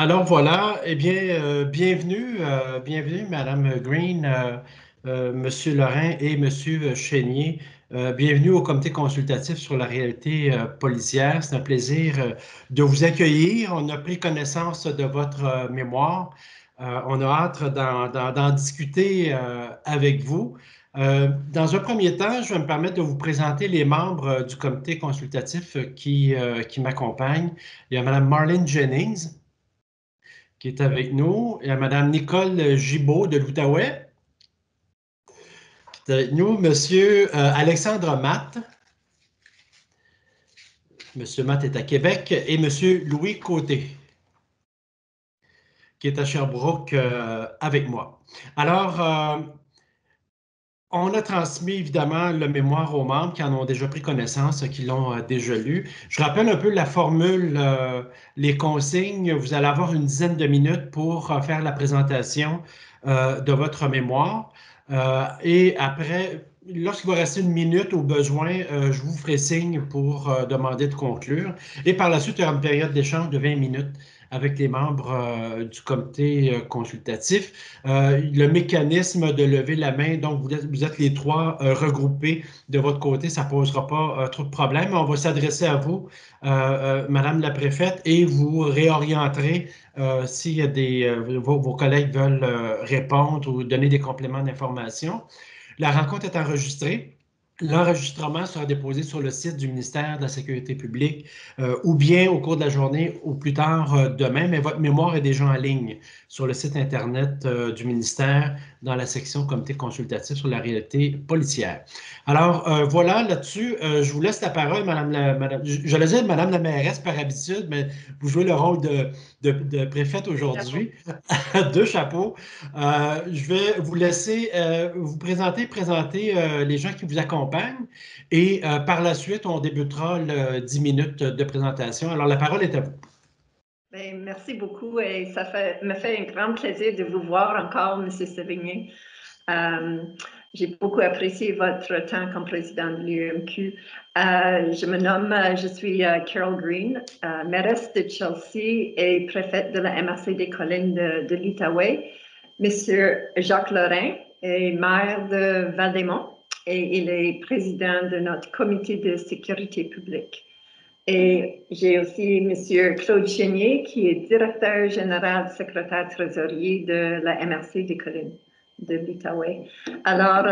Alors voilà, eh bien, bienvenue, Madame Green, Monsieur Lorrain et Monsieur Chénier. Bienvenue au comité consultatif sur la réalité policière. C'est un plaisir de vous accueillir. On a pris connaissance de votre mémoire. On a hâte d'en discuter avec vous. Dans un premier temps, je vais me permettre de vous présenter les membres du comité consultatif qui m'accompagnent. Il y a Madame Marlene Jennings qui est avec nous. Il y a Mme Nicole Gibault de l'Outaouais, qui est avec nous. Monsieur Alexandre Matt. Monsieur Matt est à Québec. Et Monsieur Louis Côté, qui est à Sherbrooke avec moi. Alors, on a transmis évidemment le mémoire aux membres qui en ont déjà pris connaissance, qui l'ont déjà lu. Je rappelle un peu la formule, les consignes. Vous allez avoir une dizaine de minutes pour faire la présentation de votre mémoire. Et après, lorsqu'il va rester une minute au besoin, je vous ferai signe pour demander de conclure. Et par la suite, il y aura une période d'échange de 20 minutes avec les membres du comité consultatif. Le mécanisme de lever la main, donc vous êtes les trois regroupés de votre côté, ça ne posera pas trop de problème. On va s'adresser à vous, Madame la préfète, et vous réorienterez s'il y a vos collègues veulent répondre ou donner des compléments d'information. La rencontre est enregistrée. L'enregistrement sera déposé sur le site du ministère de la Sécurité publique ou bien au cours de la journée ou plus tard demain, mais votre mémoire est déjà en ligne sur le site Internet du ministère dans la section Comité consultatif sur la réalité policière. Alors, voilà, là-dessus, je vous laisse la parole, je le dis Madame la mairesse par habitude, mais vous jouez le rôle de préfète aujourd'hui. Deux chapeaux. Je vais vous laisser vous présenter les gens qui vous accompagnent et par la suite, on débutera le 10 minutes de présentation. Alors, la parole est à vous. Bien, merci beaucoup et me fait un grand plaisir de vous voir encore, M. Sévigné. J'ai beaucoup apprécié votre temps comme président de l'UMQ. Je suis Carol Green, mairesse de Chelsea et préfète de la MRC des Collines de l'Outaouais. Monsieur Jacques Lorrain est maire de Val-des-Monts et il est président de notre comité de sécurité publique. Et j'ai aussi M. Claude Chénier, qui est directeur général, secrétaire trésorier de la MRC des Collines de l'Outaouais. Alors,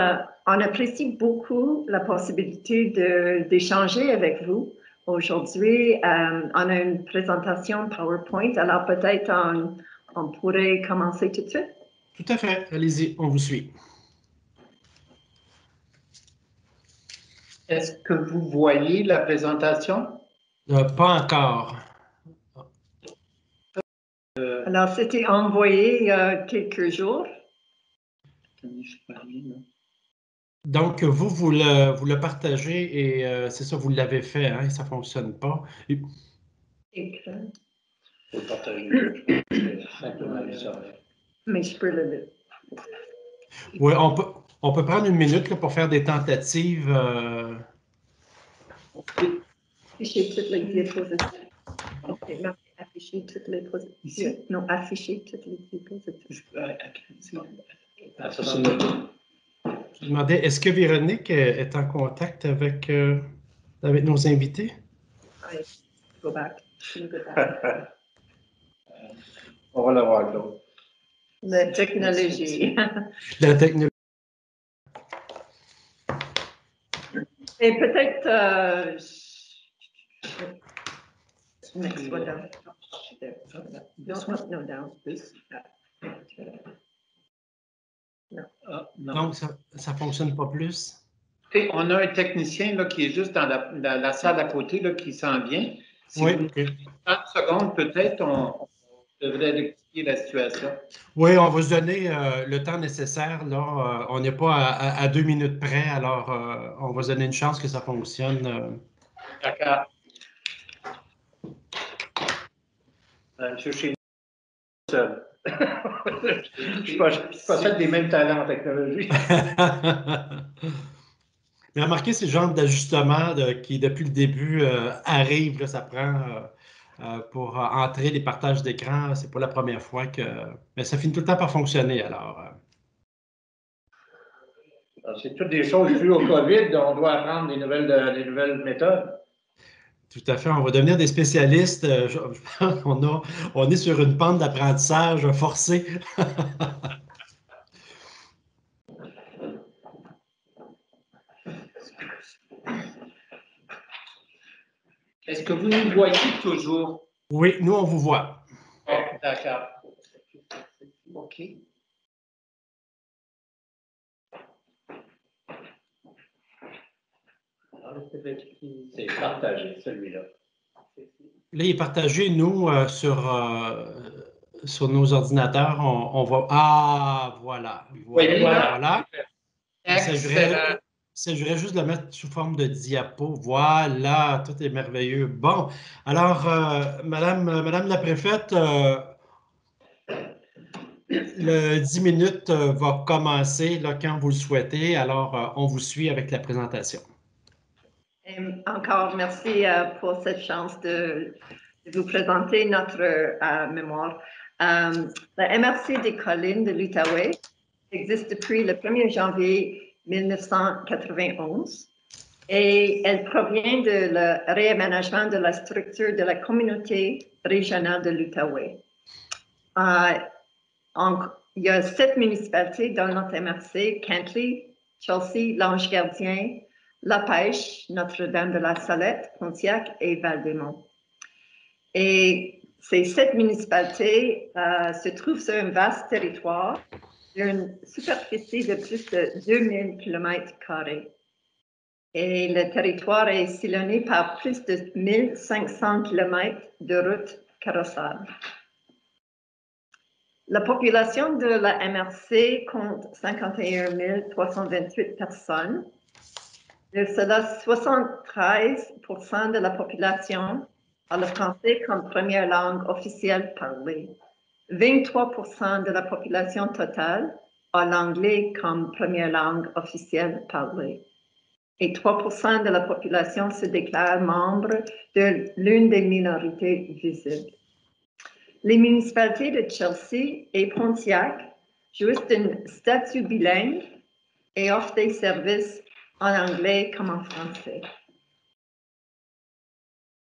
on apprécie beaucoup la possibilité d'échanger avec vous. Aujourd'hui, on a une présentation PowerPoint, alors peut-être on pourrait commencer tout de suite. Tout à fait. Allez-y, on vous suit. Est-ce que vous voyez la présentation? Pas encore. Alors, c'était envoyé il y a quelques jours. Donc, vous le partagez et c'est ça, vous l'avez fait, hein, et ça ne fonctionne pas. Et... Faut partager. Mais je peux le lire. Oui, on peut prendre une minute là, pour faire des tentatives. Afficher toutes les diapositives. Okay, afficher toutes les diapositives. Non, afficher toutes les diapositives. Je demandais, est-ce que Véronique est en contact avec nos invités? Go back. On va la voir, Claude. La technologie. La technologie. Et peut-être... next one down. No, down. Non. Donc, ça ne fonctionne pas plus? Et on a un technicien là, qui est juste dans la salle à côté là, qui s'en vient. Si oui, vous 30 secondes, peut-être, on devrait rectifier la situation. Oui, on va se donner le temps nécessaire. Là, on n'est pas à 2 minutes près, alors on va se donner une chance que ça fonctionne. D'accord. Monsieur Chénier, seul. Je ne possède des mêmes talents en technologie. Mais remarquez, c'est le genre d'ajustement qui, depuis le début, arrive. Là, ça prend pour entrer les partages d'écran. C'est pas la première fois que... Mais ça finit tout le temps par fonctionner, alors... C'est toutes des choses dues au COVID, on doit apprendre des nouvelles méthodes. Tout à fait, on va devenir des spécialistes. On est sur une pente d'apprentissage forcée. Est-ce que vous nous voyez toujours? Oui, nous, on vous voit. D'accord. OK. C'est partagé, celui-là. Là, il est partagé, nous, sur nos ordinateurs. On va... Ah, voilà. Voilà. Il s'agirait juste de le mettre sous forme de diapo. Voilà, tout est merveilleux. Bon, alors, Madame la préfète, le 10 minutes va commencer là, quand vous le souhaitez. Alors, on vous suit avec la présentation. Et encore merci pour cette chance de vous présenter notre mémoire. La MRC des collines de l'Outaouais existe depuis le 1er janvier 1991 et elle provient de le réaménagement de la structure de la communauté régionale de l'Outaouais. Il y a 7 municipalités dans notre MRC, Kentley, Chelsea, l'Ange-Gardien, La Pêche, Notre-Dame de la Salette, Pontiac et Val-des-Monts. Et ces 7 municipalités se trouvent sur un vaste territoire d'une superficie de plus de 2000 km². Et le territoire est sillonné par plus de 1500 km de routes carrossables. La population de la MRC compte 51 328 personnes. De cela, 73% de la population a le français comme première langue officielle parlée. 23% de la population totale a l'anglais comme première langue officielle parlée. Et 3% de la population se déclare membre de l'une des minorités visibles. Les municipalités de Chelsea et Pontiac jouissent d'un statut bilingue et offrent des services en anglais comme en français.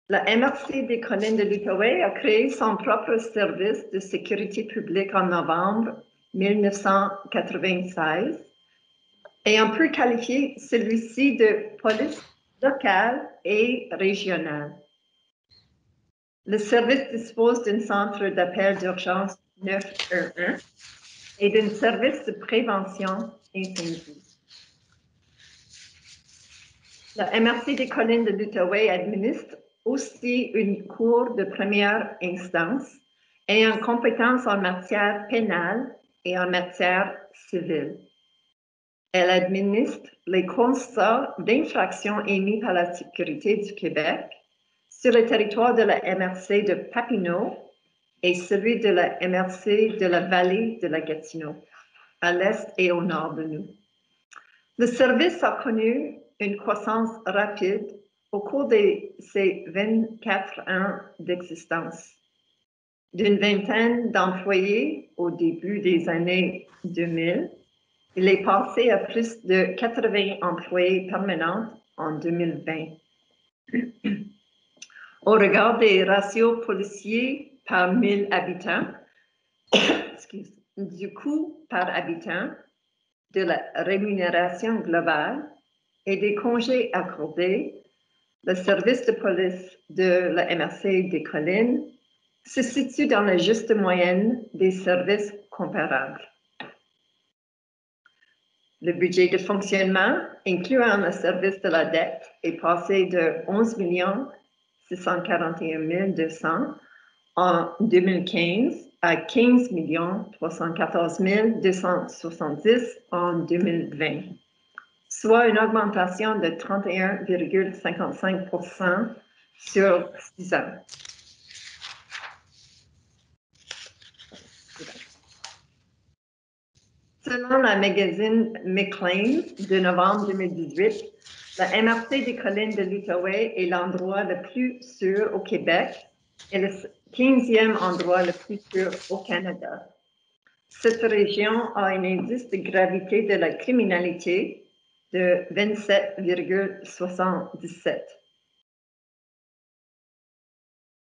La MRC des collines de l'Outaouais a créé son propre service de sécurité publique en novembre 1996 et on peut qualifier celui-ci de police locale et régionale. Le service dispose d'un centre d'appel d'urgence 911 et d'un service de prévention incendie. La MRC des collines de l'Outaouais administre aussi une cour de première instance ayant compétence en matière pénale et en matière civile. Elle administre les constats d'infractions émis par la Sécurité du Québec sur le territoire de la MRC de Papineau et celui de la MRC de la vallée de la Gatineau, à l'est et au nord de nous. Le service a connu une croissance rapide au cours de ses 24 ans d'existence. D'une vingtaine d'employés au début des années 2000, il est passé à plus de 80 employés permanents en 2020. Au regard des ratios policiers par 1000 habitants, du coût par habitant, de la rémunération globale et des congés accordés, le service de police de la MRC des collines se situe dans la juste moyenne des services comparables. Le budget de fonctionnement, incluant le service de la dette, est passé de 11 641 200 en 2015 à 15 314 270 en 2020, soit une augmentation de 31,55% sur 6 ans. Selon la magazine Maclean de novembre 2018, la MRC des collines de l'Outaouais est l'endroit le plus sûr au Québec est le 15e endroit le plus sûr au Canada. Cette région a un indice de gravité de la criminalité de 27,77.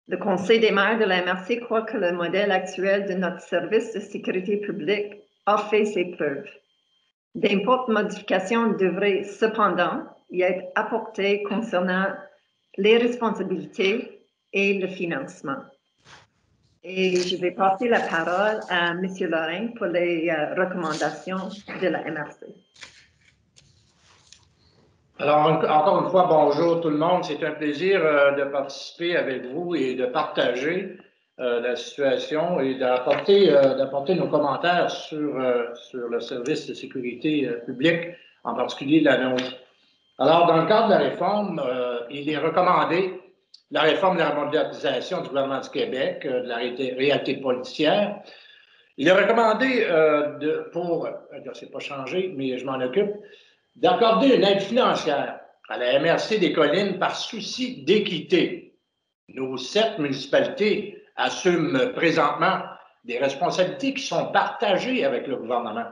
Le Conseil des maires de la MRC croit que le modèle actuel de notre service de sécurité publique a fait ses preuves. D'importantes modifications devraient cependant y être apportées concernant les responsabilités et le financement. Et je vais passer la parole à M. Lorrain pour les recommandations de la MRC. Alors, encore une fois, bonjour tout le monde. C'est un plaisir de participer avec vous et de partager la situation et d'apporter nos commentaires sur le service de sécurité publique, en particulier la nôtre. Alors, dans le cadre de la réforme, il est recommandé la réforme de la modernisation du gouvernement du Québec, de la réalité policière. Il est recommandé c'est pas changé, mais je m'en occupe, d'accorder une aide financière à la MRC des Collines par souci d'équité. Nos 7 municipalités assument présentement des responsabilités qui sont partagées avec le gouvernement.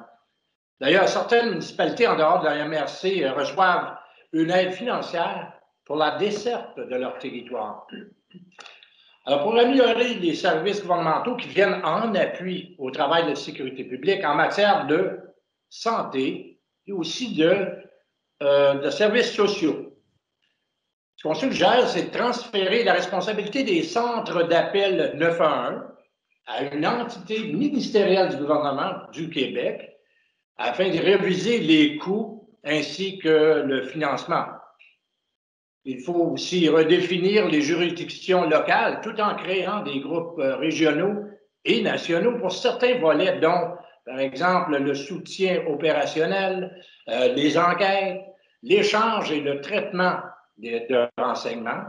D'ailleurs, certaines municipalités en dehors de la MRC reçoivent une aide financière pour la desserte de leur territoire. Alors, pour améliorer les services gouvernementaux qui viennent en appui au travail de sécurité publique en matière de santé et aussi de services sociaux. Ce qu'on suggère, c'est de transférer la responsabilité des centres d'appel 911 à une entité ministérielle du gouvernement du Québec afin de réviser les coûts ainsi que le financement. Il faut aussi redéfinir les juridictions locales tout en créant des groupes régionaux et nationaux pour certains volets, dont, par exemple, le soutien opérationnel, les enquêtes, l'échange et le traitement de renseignements,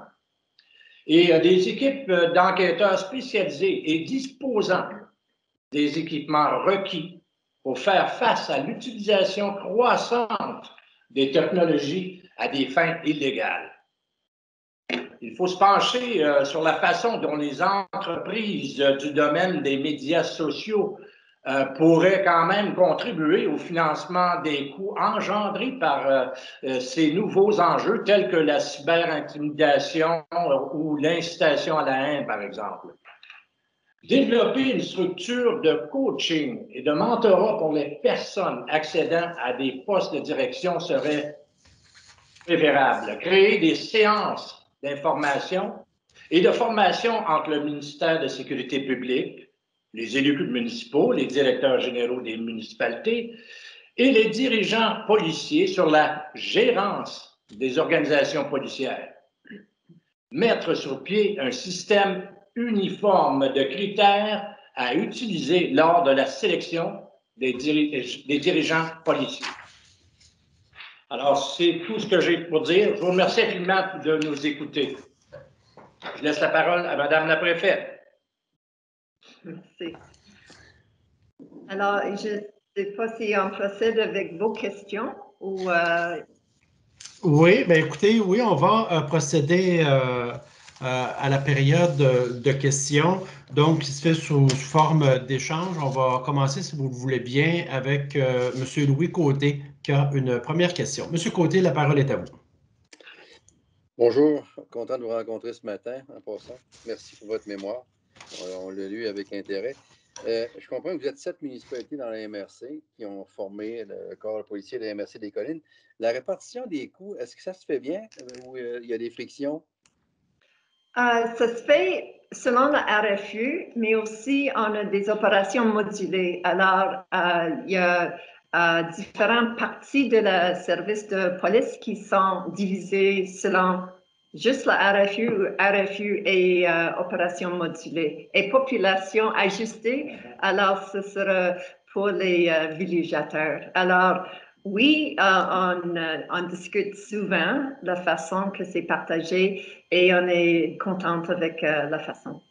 et des équipes d'enquêteurs spécialisés et disposant des équipements requis pour faire face à l'utilisation croissante des technologies à des fins illégales. Il faut se pencher sur la façon dont les entreprises du domaine des médias sociaux pourraient quand même contribuer au financement des coûts engendrés par ces nouveaux enjeux tels que la cyberintimidation ou l'incitation à la haine, par exemple. Développer une structure de coaching et de mentorat pour les personnes accédant à des postes de direction serait préférable. Créer des séances d'information et de formation entre le ministère de la Sécurité publique, les élus municipaux, les directeurs généraux des municipalités et les dirigeants policiers sur la gérance des organisations policières. Mettre sur pied un système uniforme de critères à utiliser lors de la sélection des dirigeants policiers. Alors, c'est tout ce que j'ai pour dire. Je vous remercie infiniment de nous écouter. Je laisse la parole à Madame la préfète. Merci. Alors, je ne sais pas si on procède avec vos questions ou... Oui, bien écoutez, oui, on va procéder à la période de questions, donc qui se fait sous forme d'échange. On va commencer, si vous le voulez bien, avec M. Louis Côté, qui a une première question. M. Côté, la parole est à vous. Bonjour, content de vous rencontrer ce matin en passant. Merci pour votre mémoire. On l'a lu avec intérêt. Je comprends que vous êtes 7 municipalités dans la MRC qui ont formé le corps policier de la MRC des Collines. La répartition des coûts, est-ce que ça se fait bien ou il y a des frictions? Ça se fait selon le RFU, mais aussi on a des opérations modulées. Alors, il y a différentes parties de le service de police qui sont divisées selon juste le RFU et opération modulée. Et population ajustée, alors ce sera pour les villégiateurs. Alors, oui, on discute souvent la façon que c'est partagé et on est contente avec la façon.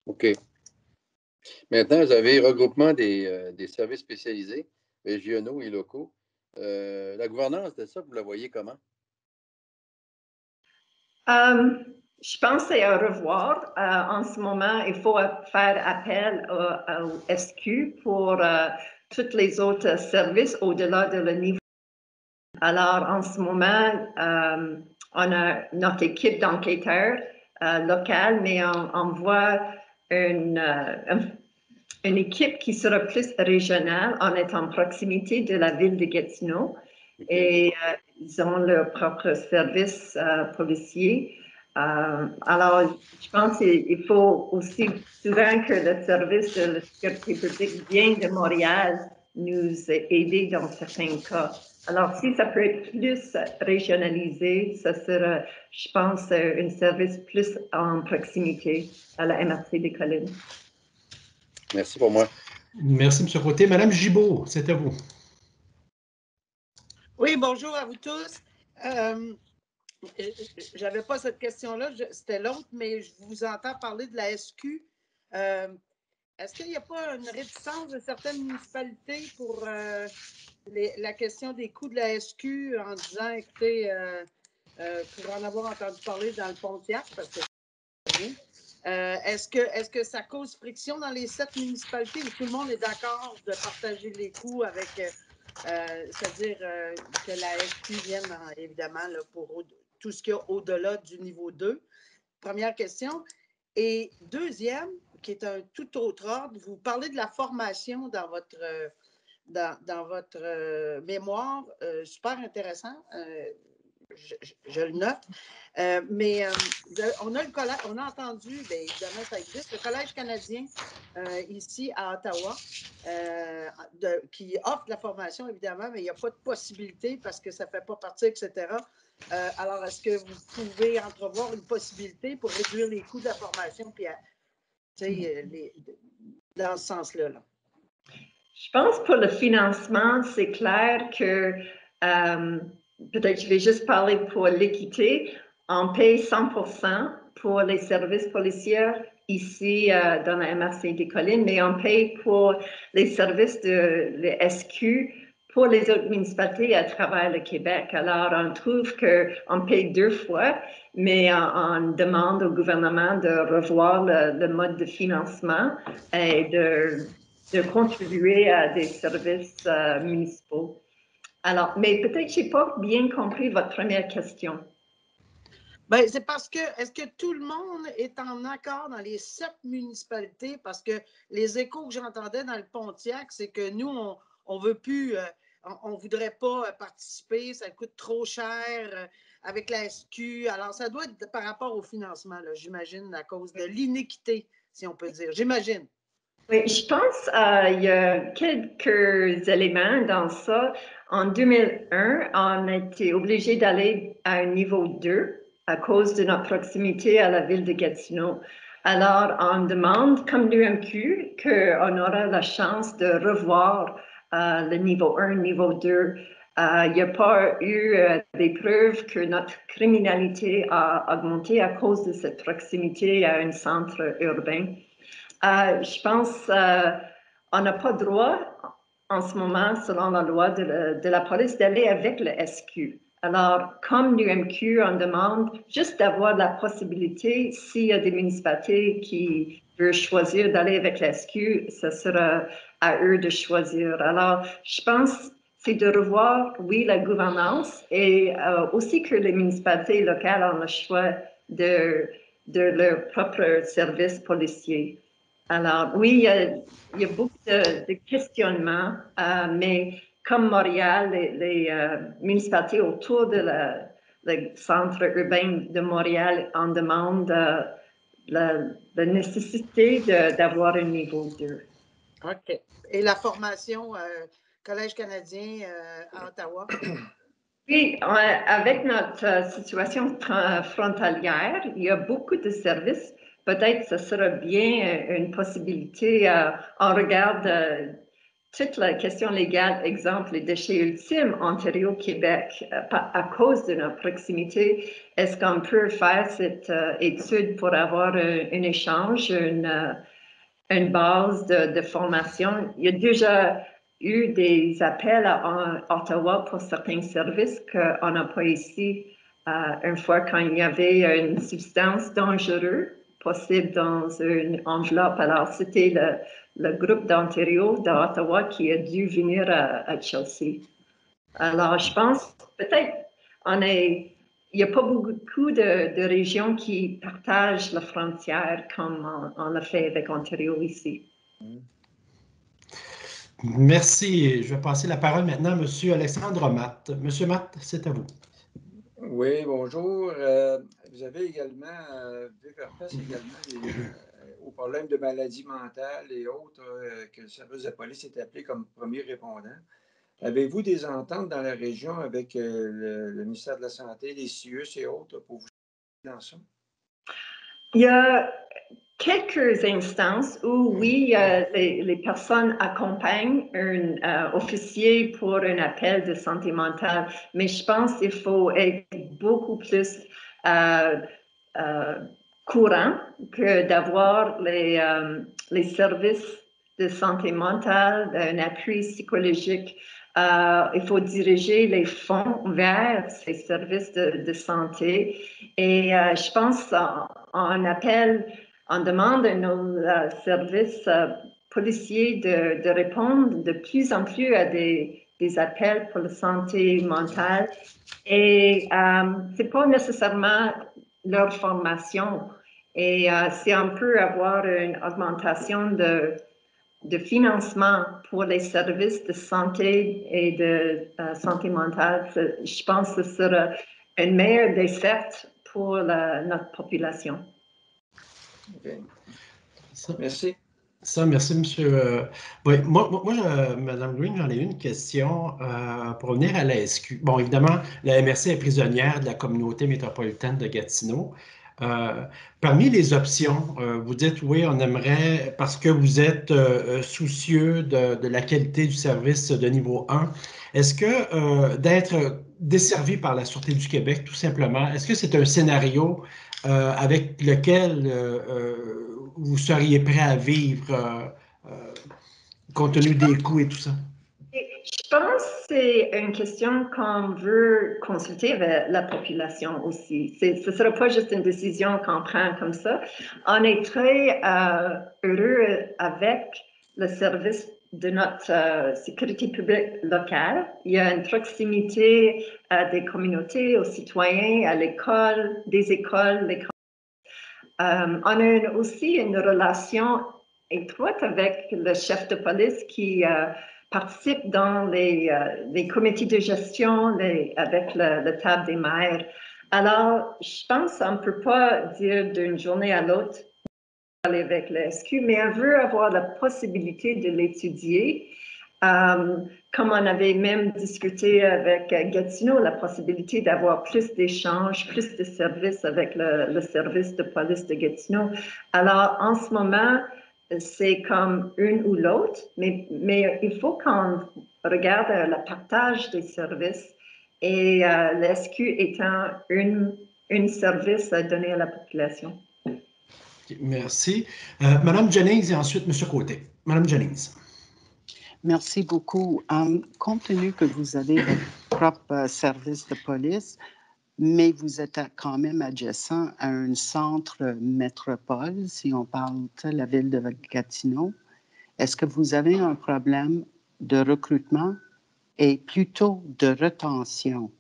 OK. Maintenant, vous avez regroupement des services spécialisés, régionaux et locaux. La gouvernance de ça, vous la voyez comment? je pense que c'est à revoir. En ce moment, il faut faire appel au SQ pour tous les autres services au-delà de le niveau. Alors, en ce moment, on a notre équipe d'enquêteurs locale, mais on voit une équipe qui sera plus régionale. On est en proximité de la ville de Gatineau et ils ont leur propre service policier. Alors, je pense qu'il faut aussi souvent que le service de la sécurité publique vient de Montréal nous aider dans certains cas. Alors, si ça peut être plus régionalisé, ça sera, je pense, un service plus en proximité à la MRC des Collines. Merci pour moi. Merci, M. Côté. Madame Gibault, c'est à vous. Oui, bonjour à vous tous. Je n'avais pas cette question-là, c'était l'autre, mais je vous entends parler de la SQ. Est-ce qu'il n'y a pas une réticence de certaines municipalités pour la question des coûts de la SQ en disant, écoutez, pour en avoir entendu parler dans le Pontiac, parce que est-ce que ça cause friction dans les 7 municipalités où tout le monde est d'accord de partager les coûts avec, c'est-à-dire que la SQ vienne évidemment là, pour tout ce qu'il y a au-delà du niveau 2? Première question. Et deuxième, qui est un tout autre ordre, vous parlez de la formation dans votre, dans votre mémoire, super intéressant. Je le note. Mais on a le collège, on a entendu, bien évidemment, ça existe, le Collège canadien ici à Ottawa, qui offre la formation, évidemment, mais il n'y a pas de possibilité parce que ça ne fait pas partie, etc. Alors, est-ce que vous pouvez entrevoir une possibilité pour réduire les coûts de la formation puis dans ce sens-là? Là? Je pense que pour le financement, c'est clair que peut-être je vais juste parler pour l'équité. On paye 100% pour les services policiers ici dans la MRC des Collines, mais on paye pour les services de l'SQ pour les autres municipalités à travers le Québec. Alors, on trouve qu'on paye 2 fois, mais on demande au gouvernement de revoir le mode de financement et de contribuer à des services municipaux. Alors, mais peut-être que je n'ai pas bien compris votre première question. Bien, c'est parce que, est-ce que tout le monde est en accord dans les 7 municipalités? Parce que les échos que j'entendais dans le Pontiac, c'est que nous, on ne veut plus, on ne voudrait pas participer, ça coûte trop cher avec la SQ. Alors, ça doit être par rapport au financement, j'imagine, à cause de l'inéquité, si on peut dire. J'imagine. Oui, je pense qu'il y a quelques éléments dans ça. En 2001, on a été obligé d'aller à un niveau 2 à cause de notre proximité à la ville de Gatineau. Alors, on demande, comme l'UMQ, qu'on aura la chance de revoir le niveau 1, niveau 2. Il n'y a pas eu des preuves que notre criminalité a augmenté à cause de cette proximité à un centre urbain. Je pense qu'on n'a pas droit en ce moment, selon la loi de la police, d'aller avec le SQ. Alors, comme l'UMQ, on demande juste d'avoir la possibilité, s'il y a des municipalités qui veulent choisir d'aller avec le SQ, ce sera à eux de choisir. Alors, je pense c'est de revoir, oui, la gouvernance et aussi que les municipalités locales ont le choix de leur propre service policier. Alors, oui, il y a beaucoup de questionnements, mais comme Montréal, les municipalités autour de le centre urbain de Montréal en demandent la nécessité d'avoir un niveau 2. OK. Et la formation Collège canadien à Ottawa? Oui, avec notre situation frontalière, il y a beaucoup de services. Peut-être que ce sera bien une possibilité. On regarde toute la question légale, exemple, les déchets ultimes, Ontario, Québec, à cause de notre proximité. Est-ce qu'on peut faire cette étude pour avoir un échange, une base de formation? Il y a déjà eu des appels à Ottawa pour certains services qu'on n'a pas ici une fois quand il y avait une substance dangereuse possible dans une enveloppe. Alors, c'était le groupe d'Ontario, d'Ottawa, qui a dû venir à Chelsea. Alors, je pense peut-être il n'y a pas beaucoup de régions qui partagent la frontière comme on l'a fait avec Ontario ici. Merci. Je vais passer la parole maintenant à M. Alexandre Matt. M. Matt, c'est à vous. Oui, bonjour. Vous avez également, vu faire face également aux problèmes de maladie mentale et autres que le service de police est appelé comme premier répondant. Avez-vous des ententes dans la région avec le ministère de la Santé, les CIUS et autres pour vous aider dans ça? Il y a quelques instances où, oui, les personnes accompagnent un officier pour un appel de santé mentale, mais je pense qu'il faut être beaucoup plus courant que d'avoir les services de santé mentale, un appui psychologique. Il faut diriger les fonds vers ces services de santé. Et je pense on demande à nos services policiers de répondre de plus en plus à des appels pour la santé mentale. Et c'est pas nécessairement leur formation. Et si on peut avoir une augmentation de financement pour les services de santé et de santé mentale, je pense que ce sera une meilleure desserte pour notre population. Okay. Merci. Merci, monsieur. Oui, moi, Mme Green, j'en ai une question pour revenir à la SQ. Bon, évidemment, la MRC est prisonnière de la communauté métropolitaine de Gatineau. Parmi les options, vous dites, oui, on aimerait, parce que vous êtes soucieux de la qualité du service de niveau 1, est-ce que d'être desservi par la Sûreté du Québec, tout simplement, est-ce que c'est un scénario avec lequel vous seriez prêt à vivre compte tenu des coûts et tout ça? Je pense que c'est une question qu'on veut consulter avec la population aussi. Ce ne sera pas juste une décision qu'on prend comme ça. On est très heureux avec le service de notre sécurité publique locale. Il y a une proximité des communautés, aux citoyens, à l'école, des écoles. On a aussi une relation étroite avec le chef de police qui participe dans les comités de gestion avec le table des maires. Alors, je pense qu'on ne peut pas dire d'une journée à l'autre aller avec le SQ, mais on veut avoir la possibilité de l'étudier. Comme on avait même discuté avec Gatineau, la possibilité d'avoir plus d'échanges, plus de services avec le service de police de Gatineau. Alors, en ce moment, c'est comme une ou l'autre, mais il faut qu'on regarde le partage des services et le SQ étant un service à donner à la population. Merci. Madame Jennings et ensuite M. Côté. Madame Jennings. Merci beaucoup. Compte tenu que vous avez votre propre service de police, mais vous êtes quand même adjacent à un centre métropole, si on parle de la ville de Gatineau, est-ce que vous avez un problème de recrutement et plutôt de rétention?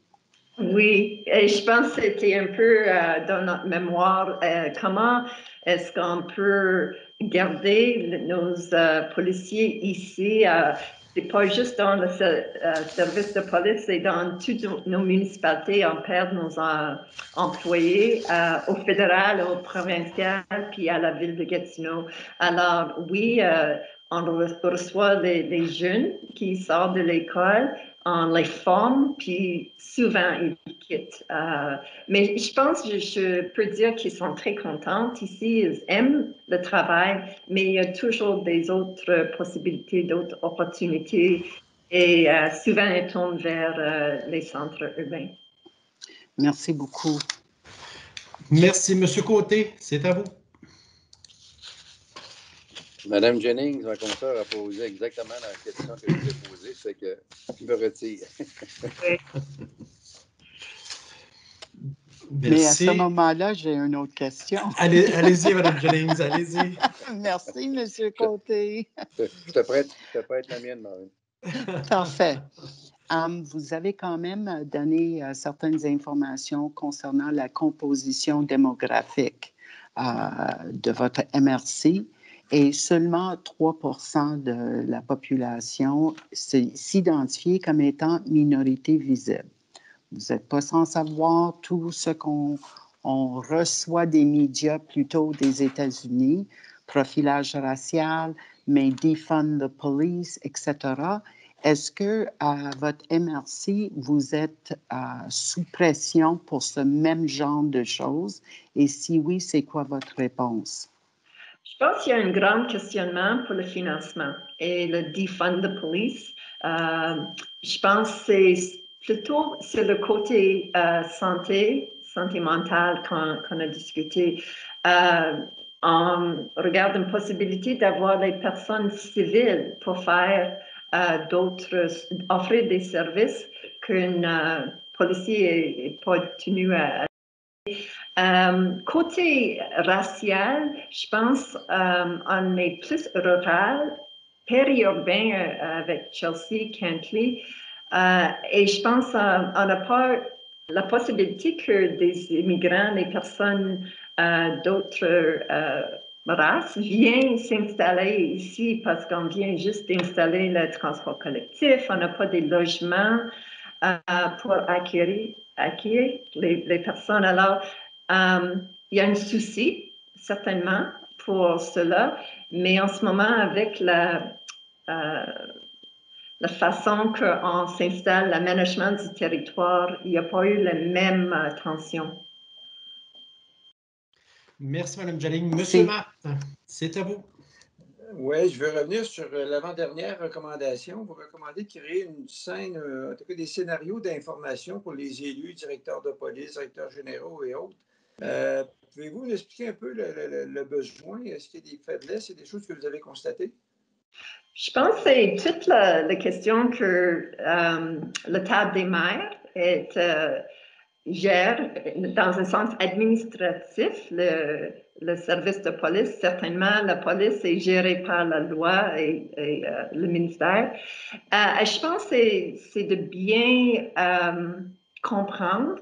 Oui, et je pense que c'était un peu dans notre mémoire. Comment est-ce qu'on peut garder nos policiers ici? C'est pas juste dans le service de police, c'est dans toutes nos municipalités. On perd nos employés au fédéral, au provincial, puis à la ville de Gatineau. Alors, oui, on reçoit les jeunes qui sortent de l'école, on les forme, puis souvent ils quittent. Mais je pense que je peux dire qu'ils sont très contents ici, ils aiment le travail, mais il y a toujours des autres possibilités, d'autres opportunités, et souvent ils tournent vers les centres urbains. Merci beaucoup. Merci. Monsieur Côté, c'est à vous. Madame Jennings, ma consoeur, a posé exactement la question que je voulais poser, c'est que je me retire. Oui. Mais à ce moment-là, j'ai une autre question. Allez-y, Mme Jennings, allez-y. Merci, M. Côté. Je te prête la mienne, Marine. Parfait. Vous avez quand même donné certaines informations concernant la composition démographique de votre MRC et seulement 3 de la population s'identifie comme étant minorité visible. Vous n'êtes pas sans savoir tout ce qu'on reçoit des médias plutôt des États-Unis, profilage racial, mais defund the police, etc. Est-ce que à votre MRC, vous êtes sous pression pour ce même genre de choses? Et si oui, c'est quoi votre réponse? Je pense qu'il y a un grand questionnement pour le financement et le defund the police. Je pense que c'est plutôt sur le côté santé mentale qu'on a discuté. On regarde une possibilité d'avoir les personnes civiles pour faire offrir des services qu'un policier n'est pas tenu à. Côté racial, je pense on est plus rural, périurbain avec Chelsea, Cantley, et je pense on n'a pas la possibilité que des immigrants, des personnes d'autres races viennent s'installer ici parce qu'on vient juste d'installer le transport collectif, on n'a pas des logements pour acquérir les personnes. Alors, il y a un souci, certainement, pour cela, mais en ce moment, avec la façon qu'on s'installe, le management du territoire, il n'y a pas eu la même tension. Merci, Mme Jennings. Monsieur Matt, c'est à vous. Oui, je veux revenir sur l'avant-dernière recommandation. Vous recommandez de créer une scène, en tout cas des scénarios d'information pour les élus, directeurs de police, directeurs généraux et autres. Pouvez-vous nous expliquer un peu le besoin? Est-ce qu'il y a des faiblesses et des choses que vous avez constatées? Je pense que c'est toute la question que le table des maires gère dans un sens administratif le service de police. Certainement, la police est gérée par la loi et le ministère. Je pense que c'est de bien comprendre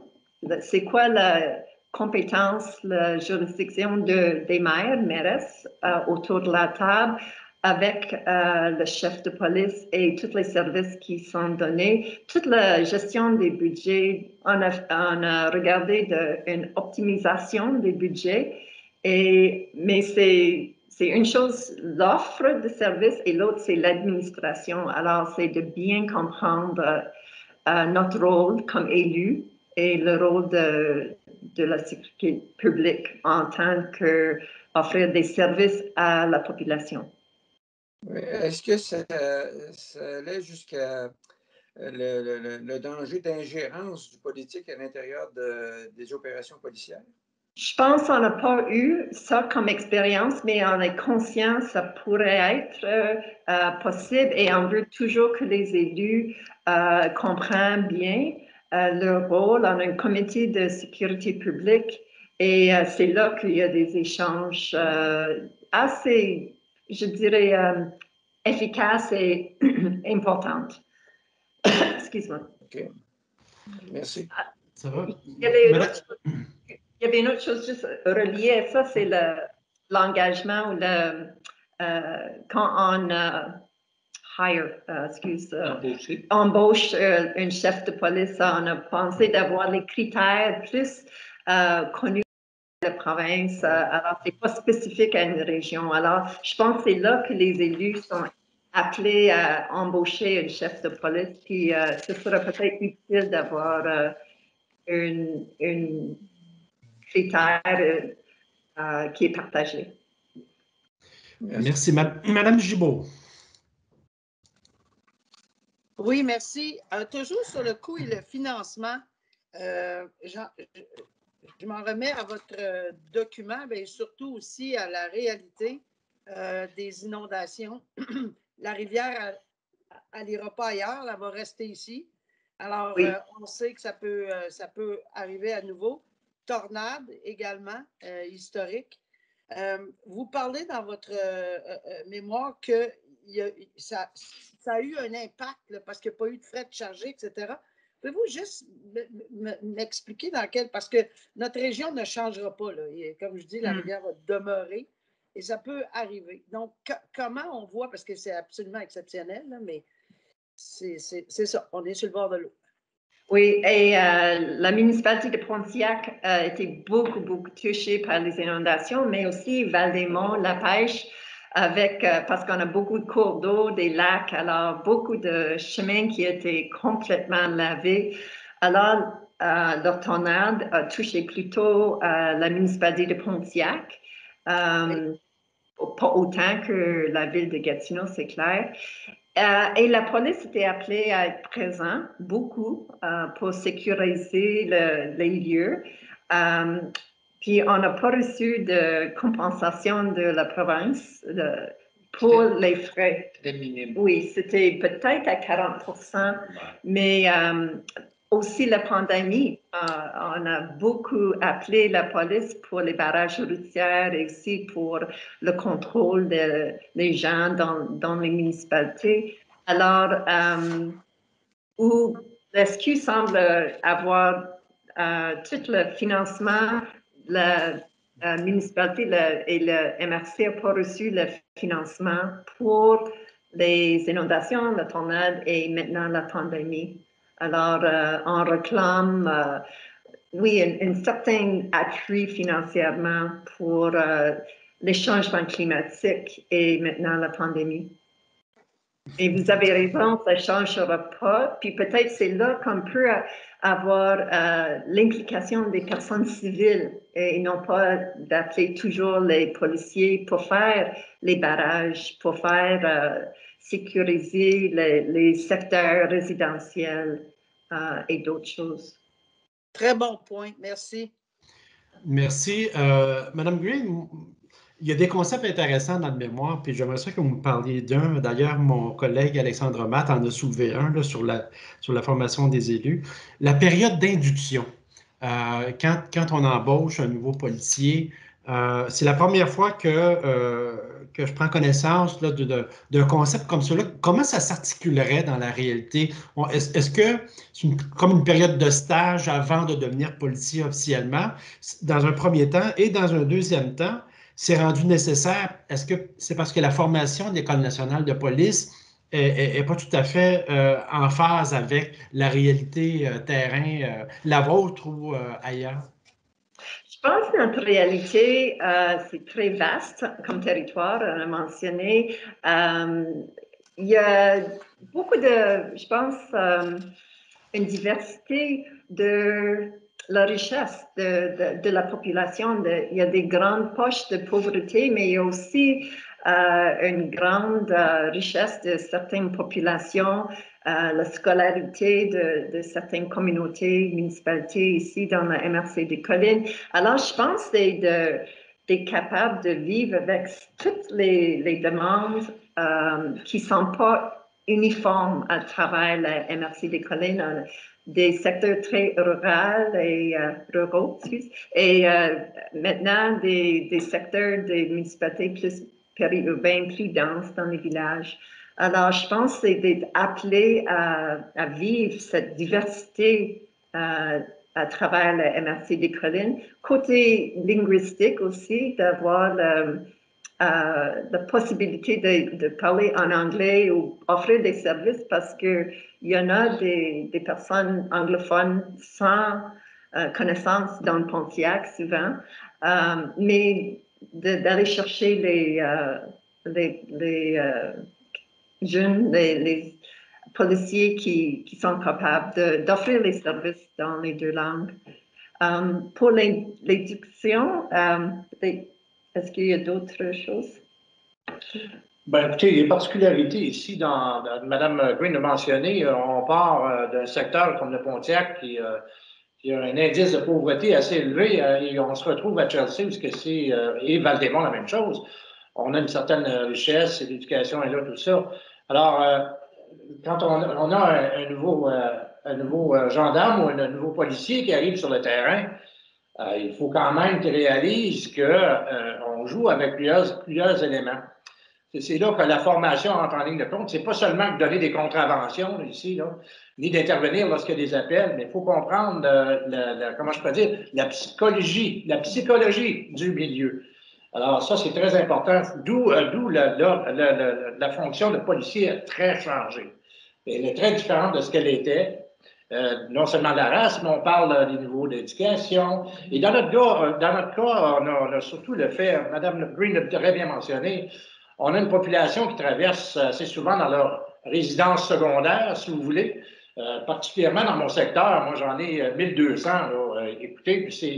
c'est quoi la compétence, la juridiction des maires, mairesses autour de la table avec le chef de police et tous les services qui sont donnés, toute la gestion des budgets. On a regardé une optimisation des budgets, mais c'est une chose, l'offre de services, et l'autre, c'est l'administration. Alors, c'est de bien comprendre notre rôle comme élu et le rôle de la sécurité publique en tant qu'offrir des services à la population. Est-ce que ça allait jusqu'à le danger d'ingérence du politique à l'intérieur des opérations policières? Je pense qu'on n'a pas eu ça comme expérience, mais on est conscient que ça pourrait être possible et on veut toujours que les élus comprennent bien leur rôle. On a un comité de sécurité publique et c'est là qu'il y a des échanges assez, je dirais, efficaces et importantes. Excuse-moi. OK. Merci. Ça va? Il y avait une autre chose juste reliée à ça, c'est l'engagement ou quand on embauche un chef de police, on a pensé d'avoir les critères plus connus de la province. Alors, c'est pas spécifique à une région. Alors, je pense que c'est là que les élus sont appelés à embaucher un chef de police. Puis, ce serait peut-être utile d'avoir une critère qui est partagé. Merci. Madame Gibault. Oui, merci. Toujours sur le coût et le financement, je m'en remets à votre document, mais surtout aussi à la réalité des inondations. La rivière, elle n'ira pas ailleurs, elle va rester ici. Alors, oui. On sait que ça peut arriver à nouveau. tornade également, historique. Vous parlez dans votre mémoire que ça a eu un impact là, parce qu'il n'y a pas eu de frais de chargé, etc. Pouvez-vous juste m'expliquer dans quel... Parce que notre région ne changera pas. Là. Et comme je dis, la rivière va demeurer et ça peut arriver. Donc, comment on voit, parce que c'est absolument exceptionnel, là, mais c'est ça, on est sur le bord de l'eau. Oui, et la municipalité de Pontiac a été beaucoup touchée par les inondations, mais aussi Val-des-Monts, la pêche, parce qu'on a beaucoup de cours d'eau, des lacs, alors beaucoup de chemins qui étaient complètement lavés. Alors, la tornade a touché plutôt la municipalité de Pontiac, pas autant que la ville de Gatineau, c'est clair. Et la police était appelée à être présente beaucoup pour sécuriser les lieux. Puis on n'a pas reçu de compensation de la province pour les frais. C'était minime. Oui, c'était peut-être à 40%, mais aussi la pandémie. On a beaucoup appelé la police pour les barrages routiers et aussi pour le contrôle des gens dans les municipalités. Alors, où l'ESQ semble avoir tout le financement, la municipalité et le MRC n'ont pas reçu le financement pour les inondations, la tornade et maintenant la pandémie. Alors, on réclame, oui, un certain appui financièrement pour les changements climatiques et maintenant la pandémie. Et vous avez raison, ça ne changera pas. Puis peut-être c'est là qu'on peut avoir l'implication des personnes civiles et non pas d'appeler toujours les policiers pour faire les barrages, pour faire sécuriser les secteurs résidentiels et d'autres choses. Très bon point, merci. Merci. Madame Green, il y a des concepts intéressants dans le mémoire, puis j'aimerais ça que vous me parliez d'un. D'ailleurs, mon collègue Alexandre Matt en a soulevé un là, sur la formation des élus. La période d'induction. Quand on embauche un nouveau policier, c'est la première fois que je prends connaissance d'un concept comme cela. Comment ça s'articulerait dans la réalité? Est-ce que c'est comme une période de stage avant de devenir policier officiellement, dans un premier temps, et dans un deuxième temps, c'est rendu nécessaire? Est-ce que c'est parce que la formation de l'École nationale de police n'est pas tout à fait en phase avec la réalité terrain, la vôtre ou ailleurs? Je pense que notre réalité, c'est très vaste comme territoire, on a mentionné. Il y a beaucoup je pense, une diversité de la richesse de la population. Il y a des grandes poches de pauvreté, mais il y a aussi une grande richesse de certaines populations, la scolarité de certaines communautés, municipalités ici dans la MRC des Collines. Alors, je pense d'être capable de vivre avec toutes les demandes qui ne sont pas uniformes à travers la MRC des Collines, des secteurs très ruraux et maintenant des secteurs des municipalités plus périurbains, plus denses dans les villages. Alors, je pense que c'est d'être appelé à vivre cette diversité à travers la MRC des Collines. Côté linguistique aussi, d'avoir la possibilité de parler en anglais ou offrir des services parce qu'il y en a des personnes anglophones sans connaissance dans le Pontiac souvent, mais d'aller chercher les jeunes, les policiers qui sont capables d'offrir les services dans les deux langues. Pour l'éducation, est-ce qu'il y a d'autres choses? Ben, écoutez, il y a des particularités ici, Mme Green a mentionné, on part d'un secteur comme le Pontiac qui a un indice de pauvreté assez élevé et on se retrouve à Chelsea, et Val-des-Monts, la même chose. On a une certaine richesse, l'éducation est là, tout ça. Alors, quand on a un nouveau gendarme ou un nouveau policier qui arrive sur le terrain, il faut quand même qu'ils réalisent qu'on joue avec plusieurs éléments. C'est là que la formation entre en ligne de compte. C'est pas seulement de donner des contraventions ici, là, ni d'intervenir lorsqu'il y a des appels, mais il faut comprendre, comment je peux dire, la psychologie du milieu. Alors ça, c'est très important, d'où la fonction de policier a très changé. Elle est très différente de ce qu'elle était. Non seulement la race, mais on parle des niveaux d'éducation. Et dans notre cas, on a surtout le fait, Mme Green l'a très bien mentionné, on a une population qui traverse assez souvent dans leur résidence secondaire, si vous voulez, particulièrement dans mon secteur. Moi, j'en ai 1200, écoutez, puis c'est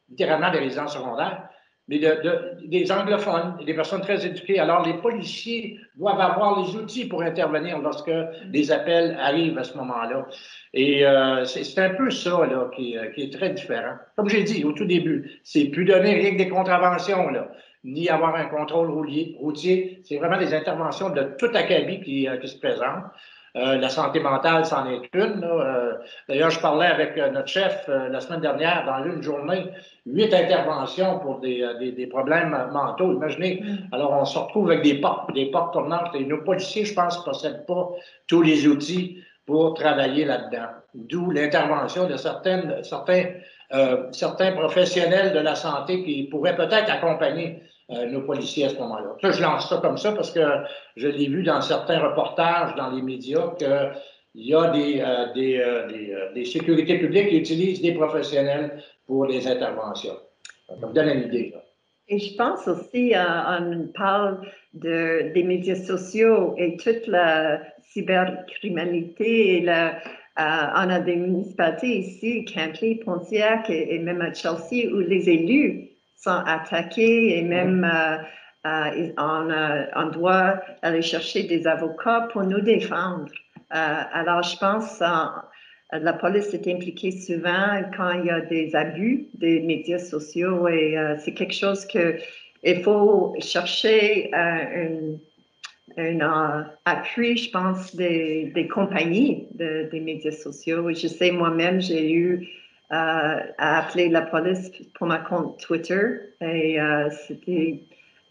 littéralement des résidences secondaires, mais des anglophones, des personnes très éduquées. Alors, les policiers doivent avoir les outils pour intervenir lorsque des appels arrivent à ce moment-là. Et c'est un peu ça là, qui est très différent. Comme j'ai dit au tout début, c'est plus donner rien que des contraventions, là, ni avoir un contrôle routier. C'est vraiment des interventions de tout acabit qui se présentent. La santé mentale, c'en est une. D'ailleurs, je parlais avec notre chef la semaine dernière, dans une journée, 8 interventions pour des problèmes mentaux. Imaginez, alors on se retrouve avec des portes tournantes. Et nos policiers, je pense, ne possèdent pas tous les outils pour travailler là-dedans. D'où l'intervention de certains professionnels de la santé qui pourraient peut-être accompagner nos policiers à ce moment-là. Ça, je lance ça comme ça parce que je l'ai vu dans certains reportages dans les médias qu'il y a des sécurités publiques qui utilisent des professionnels pour les interventions. Ça me donne une idée, là. Et je pense aussi, on parle des médias sociaux et toute la cybercriminalité. Et on a des municipalités ici, Cantley, Pontiac et même à Chelsea, où les élus sont attaqués et même on doit aller chercher des avocats pour nous défendre. Alors, je pense la police est impliquée souvent quand il y a des abus des médias sociaux et c'est quelque chose qu'il faut chercher un appui, je pense, des compagnies des médias sociaux. Et je sais, moi-même, j'ai eu à appeler la police pour ma compte Twitter et c'était,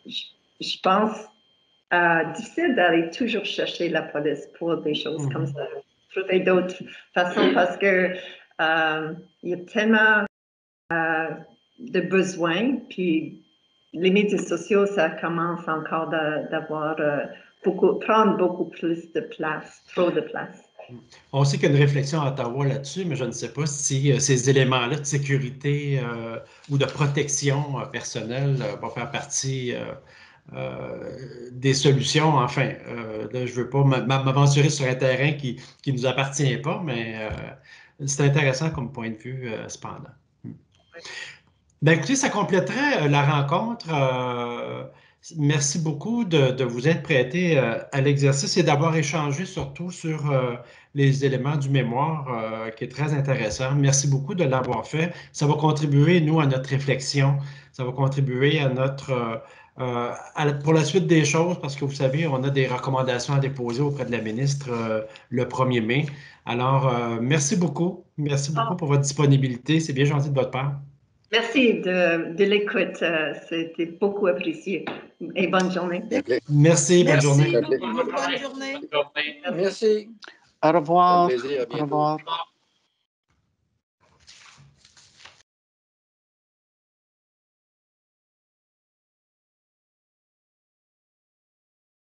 je pense, difficile d'aller toujours chercher la police pour des choses comme ça. Trouver d'autres façons parce que il y a tellement de besoins, puis les médias sociaux, ça commence encore d'avoir prendre beaucoup plus de place, trop de place. On sait qu'il y a une réflexion à Ottawa là-dessus, mais je ne sais pas si ces éléments-là de sécurité ou de protection personnelle vont faire partie des solutions. Enfin, là, je ne veux pas m'aventurer sur un terrain qui ne nous appartient pas, mais c'est intéressant comme point de vue, cependant. Ben, écoutez, ça compléterait la rencontre. Merci beaucoup de vous être prêté à l'exercice et d'avoir échangé surtout sur les éléments du mémoire qui est très intéressant. Merci beaucoup de l'avoir fait. Ça va contribuer, nous, à notre réflexion. Ça va contribuer à notre... pour la suite des choses, parce que vous savez, on a des recommandations à déposer auprès de la ministre le 1er mai. Alors, merci beaucoup. Merci beaucoup pour votre disponibilité. C'est bien gentil de votre part. Merci de l'écoute. C'était beaucoup apprécié. Et bonne journée. Merci, bonne journée. Bonne journée. Merci. Au revoir. Un plaisir, à bientôt. Au revoir.